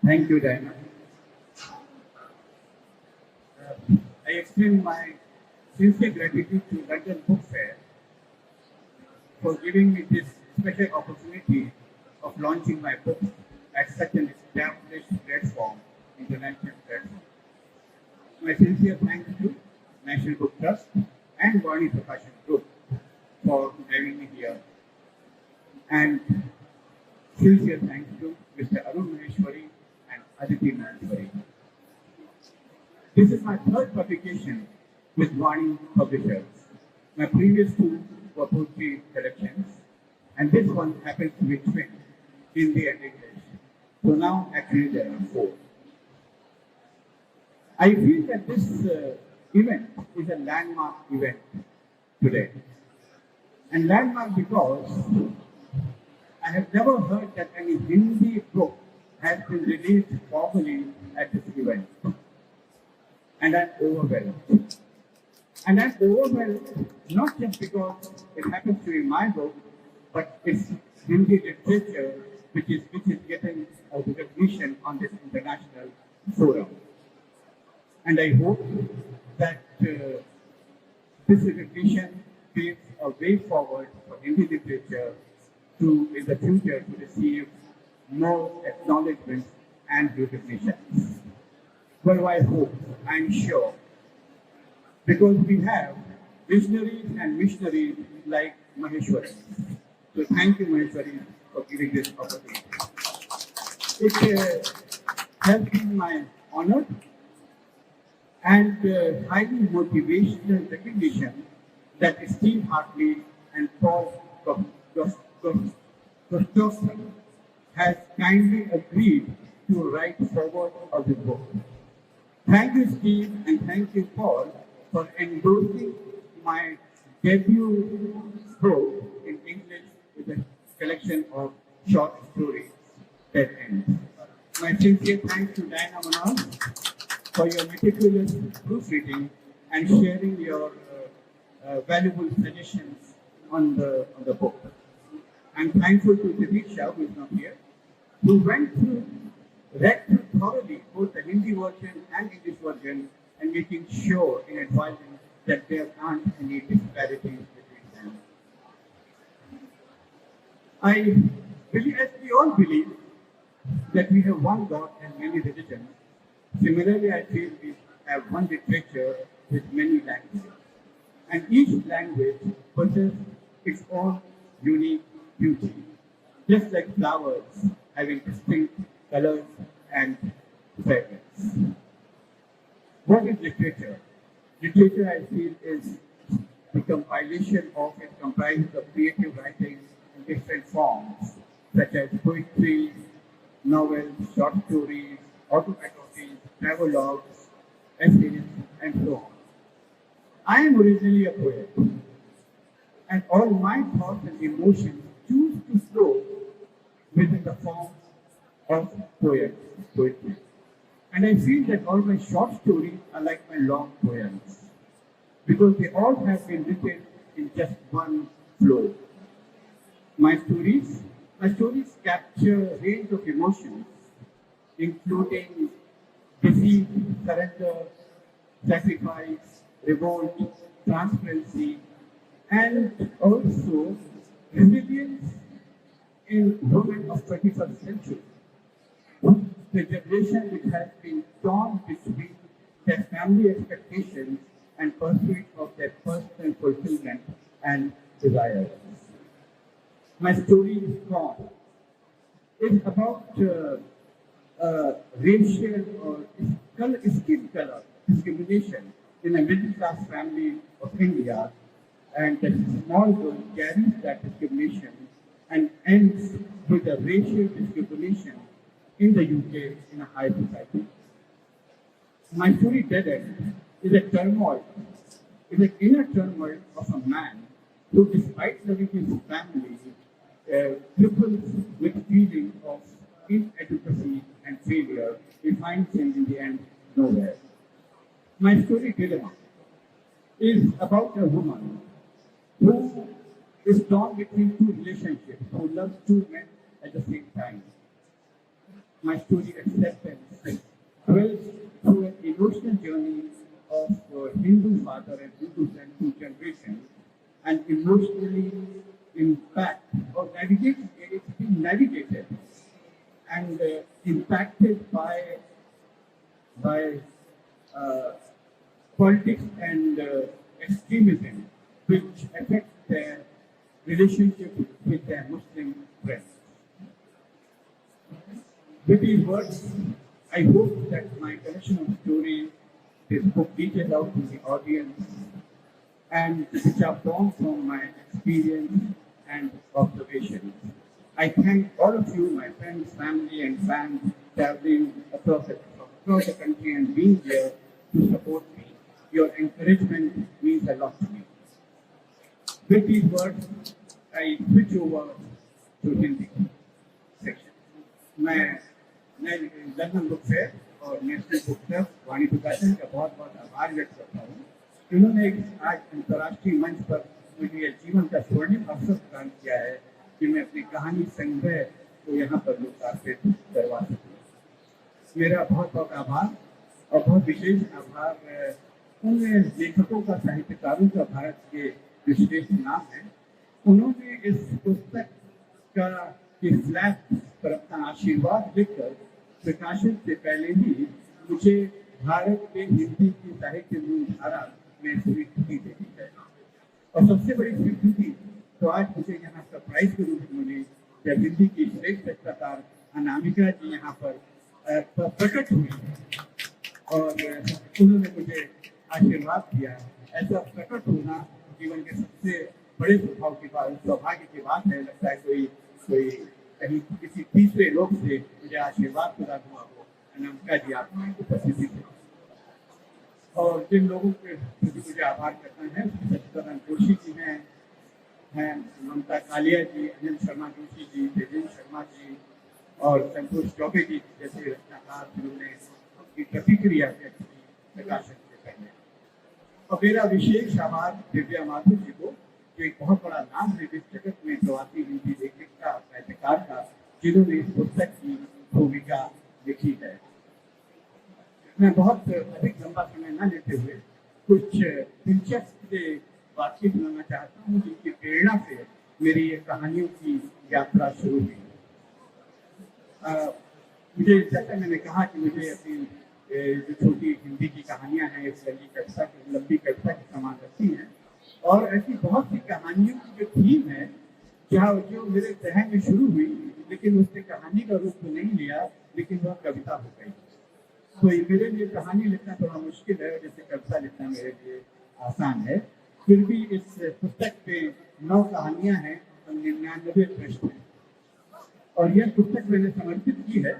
Thank you, Diana. I extend my sincere gratitude to London Book Fair for giving me this special opportunity of launching my book at such an established platform, international platform. My sincere thanks to National Book Trust and Vani Prakashan Group for having me here. And sincere thanks to Mr. Arun Maheshwari and Aditi Maheshwari. This is my third publication with Vani Publishers. My previous two were poetry collections, and this one happens to be twin, Hindi and English. So now actually there are four. I feel that this event is a landmark event today. And landmark because I have never heard that any Hindi book has been released formally at this event. And I'm overwhelmed. And I'm overwhelmed not just because it happens to be my book, but it's Hindi literature which is getting a recognition on this international forum. And I hope that this recognition paves a way forward for Hindi literature to, in the future, to receive more acknowledgements and recognitions. Well, I hope, I'm sure, because we have visionaries and missionaries like Maheshwari. So thank you, Maheshwari, for giving this opportunity. It has been my honor and highly motivational recognition that Steve Hartley and Paul Gustafson has kindly agreed to write forward of the book. Thank you, Steve, and thank you, Paul, for endorsing my debut book in English with a collection of short stories that ends. My sincere thanks to Diana Manal for your meticulous proofreading and sharing your valuable suggestions on the book. I'm thankful to Dinesh, who is not here, who read through thoroughly both the Hindi version and English version and making sure in advising that there aren't any disparities between them. I believe, as we all believe, that we have one God and many religions. Similarly, I feel we have one literature with many languages. And each language possesses its own unique beauty, just like flowers having distinct colors and fragrance. What is literature? Literature, I feel, is the compilation of it comprises of creative writing in different forms, such as poetry, novels, short stories, autobiographies, travelogues, essays, and so on. I am originally a poet, and all my thoughts and emotions choose to flow within the form of poetry. And I feel that all my short stories are like my long poems, because they all have been written in just one flow. My stories capture a range of emotions, including deceit, surrender, sacrifice, revolt, transparency, and also resilience in women of 21st century. The generation which has been torn between their family expectations and pursuit of their personal fulfillment and desires. My story is called. It's about racial or skin color discrimination in a middle class family of India, and the small girl carries that discrimination and ends with a racial discrimination in the UK in a high society. My story Dead End is a turmoil, is an inner turmoil of a man who, despite loving his family, cripples with feelings of inadequacy and failure, he finds him in the end nowhere. My story Dilemma is about a woman who is torn between two relationships, who loves two men at the same time. my story acceptance dwells through an emotional journey of Hindu father and Hindu son two generations, and emotionally impact or navigated, it's been navigated and impacted by uh, politics and extremism, which affect their relationship with their Muslim friends. With these words, I hope that my collection of stories, this book reaches out to the audience and which are formed from my experience and observations. I thank all of you, my friends, family, and fans traveling across the country and being here to support me. Your encouragement means a lot to me. With these words, I switch over to Hindi section. मैं London book fair और national book fair वाणी प्रकाशन का बहुत बहुत आभार व्यक्त करता हूँ। इन्होंने आज अंतर्राष्ट्रीय मंच पर मुझे यह जीवन का स्वर्णिम अवसर प्रदान किया है कि मैं अपनी कहानी संग्रह को यहाँ पर लोकार्पित करवा सकूँ। मेरा बहुत बहुत आभार और बहुत विशेष आभार उन लेखकों का, साहित्यकारों का, भारत के जो श्रेष्ठ नाम है, उन्होंने इस पुस्तक का के फ्लैप पर अपना आशीर्वाद लिखकर प्रकाशन से पहले ही मुझे भारत के हिंदी की साहित्य मूलधारा में स्वीकृति दे दी है। और सबसे बड़ी स्वीकृति तो आज मुझे यहाँ सरप्राइज के रूप में मिली जब हिंदी की श्रेष्ठ कथाकार अनामिका जी यहाँ पर प्रकट हुई और उन्होंने मुझे आशीर्वाद दिया। ऐसा प्रकट होना जीवन के सबसे बड़े सौभाग्य की बात है। लगता है कोई कहीं किसी तीसरे लोग से मुझे आशीर्वाद प्रदान हुआ हो, अनामिका जी आपकी उपस्थिति से। और जिन लोगों के प्रति मुझे आभार करना है, सचिदानंद जोशी जी हैं ममता कालिया जी, अनिल शर्मा जोशी जी, देवेंद्र शर्मा जी और संतोष चौबे जी जैसे रचनाकार जिन्होंने अपनी प्रतिक्रिया व्यक्त की प्रकाशन से पहले। और मेरा विशेष आभार दिव्या माथुर जी को, जो एक बहुत बड़ा नाम है इस जगत में प्रवासी हिंदी लेखिका साहित्यकार का, जिन्होंने इस पुस्तक की भूमिका लिखी है। मैं बहुत अधिक लंबा समय न लेते हुए कुछ दिलचस्प वाक्य सुनाना चाहता हूँ जिनकी प्रेरणा से मेरी ये कहानियों की यात्रा शुरू हुई। मुझे जैसा मैंने कहा कि मुझे अपनी जो छोटी हिंदी की कहानियां हैं इस लंबी कविता के समान लगती हैं, और ऐसी बहुत सी कहानियों की जो थीम है जो मेरे जहन में शुरू हुई, लेकिन उसने कहानी का रूप तो नहीं लिया, लेकिन वह कविता हो गई। तो मेरे लिए कहानी लिखना थोड़ा मुश्किल है, जैसे कविता लिखना मेरे लिए आसान है। फिर भी इस पुस्तक पे 9 कहानियां हैं और 99 पृष्ठ हैं। और यह पुस्तक मैंने समर्पित की है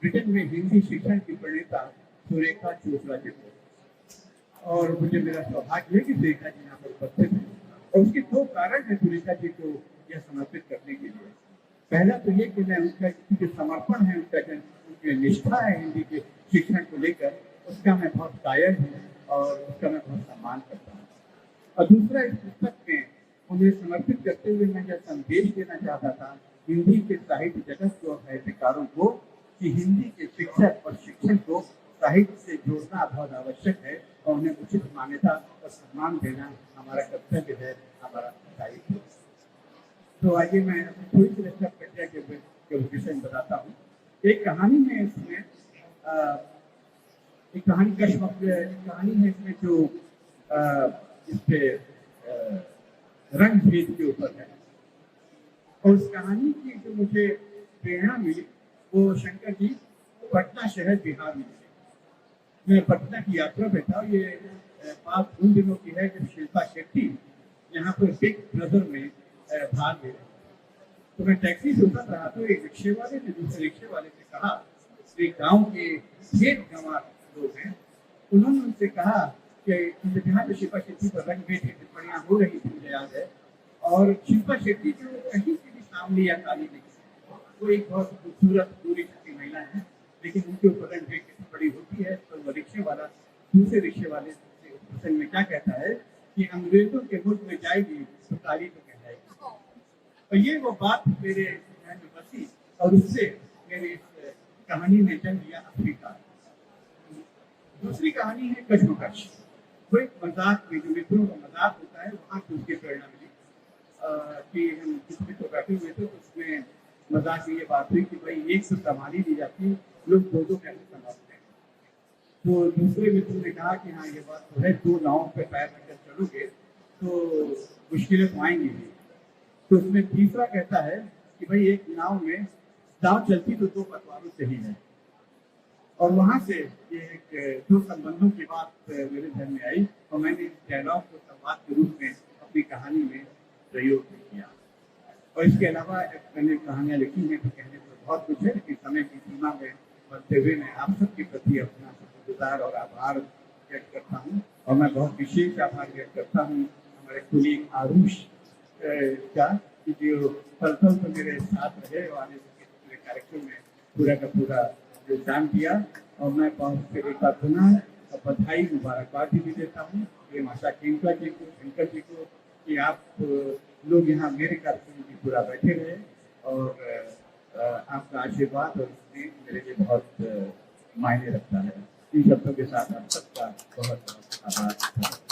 ब्रिटेन में हिंदी शिक्षण की प्रणेता सुरेखा चोपड़ा जी को। और मुझे मेरा सौभाग्य है कि सुरेखा जी यहाँ पर उपस्थित है, और उसके 2 कारण है सुरेखा जी को यह समर्पित करने के लिए। पहला तो ये कि मैं उनका जो समर्पण है, उनकी निष्ठा है हिंदी के शिक्षण को लेकर, उसका मैं बहुत कायल हूँ और उसका मैं बहुत सम्मान करता हूँ। और दूसरा, इस पुस्तक में उन्हें समर्पित करते हुए मैं यह संदेश देना चाहता था हिंदी के साहित्य जगत को और साहित्यकारों को कि हिंदी के शिक्षक और शिक्षण को साहित्य से जोड़ना बहुत आवश्यक है और उन्हें उचित मान्यता और सम्मान देना हमारा कर्तव्य है, हमारा दायित्व। तो आइए मैं थोड़ी सी रचना प्रक्रिया के विषय में बताता हूँ। एक कहानी है इसमें, एक कहानी है इसमें जो इस पे रंग भेद के ऊपर है। और उस कहानी की जो मुझे प्रेरणा मिली वो शंकर जी पटना शहर बिहार में मिले। मैं पटना की यात्रा पे था। ये बात उन दिनों की है जब शिल्पा शेट्टी यहाँ पर बिग ब्रदर में भाग ले रहे। तो मैं टैक्सी से उतर रहा तो एक रिक्शे वाले ने दूसरे रिक्शे वाले से कहा, एक गाँव के खेत गंवार लोग हैं, उन्होंने उनसे कहा कि यहाँ पे शिल्पा शेट्टी पर रंग भेद की टिप्पणियां हो रही थी, मुझे याद है। और शिल्पा शेट्टी जो कहीं से भी सामने या काली नहीं, वो एक बहुत खूबसूरत पूरी छठी महिला है, लेकिन उनके ऊपर रंग भेद की टिप्पणी होती है। तो वो रिक्शे वाला दूसरे रिक्शे वाले से उस प्रसंग में क्या कहता है कि अंग्रेजों के मुल्क में जाएगी तो काली तो कहलाएगी। और ये वो बात मेरे ध्यान में बसी और उससे मेरे इस कहानी ने चल दिया अफ्रीका। दूसरी कहानी है कश्मकश। वो एक मजाक में, जो मित्रों का मजाक होता है, वहाँ से उसकी प्रेरणा मिली कि हम कुछ मित्र बैठे हुए थे, तो उसमें मजाक में ये बात हुई कि भाई एक से संभाली दी जाती है, लोग दो दो कैसे संभालते हैं। तो दूसरे मित्र ने कहा कि हाँ ये बात तो है, दो नावों पे पैर रखकर चलोगे तो मुश्किलें तो आएंगी ही। तो उसमें तीसरा कहता है कि भाई एक नाव में नाव चलती तो दो पतवारों से ही है। और वहां से ये एक दो संबंधों की बात मेरे ध्यान में आई और मैंने इस डायलॉग को संवाद के रूप में अपनी कहानी में प्रयोग किया। और इसके अलावा मैंने कहानियां लिखी हैं तो कहने को बहुत कुछ है, लेकिन समय की सीमा में बढ़ते हुए मैं आप सबके प्रति अपना शुक्रगुजार और आभार व्यक्त करता हूँ। और मैं बहुत विशेष आभार व्यक्त करता हूँ हमारे कुलीग आरुष का, जो पल पल पर मेरे साथ रहे और आने के पूरे कार्यक्रम में पूरा का पूरा योगदान दिया। और मैं बहुत एक बार पुनः बधाई मुबारकबाद भी देता हूँ प्रेम आशा केंद्र जी को, शंकर जी को, कि आप लोग यहाँ मेरे कार्यक्रम में पूरा बैठे रहे और आपका आशीर्वाद और स्नेह मेरे लिए बहुत मायने रखता है। इन शब्दों के साथ आप सबका बहुत बहुत आभार।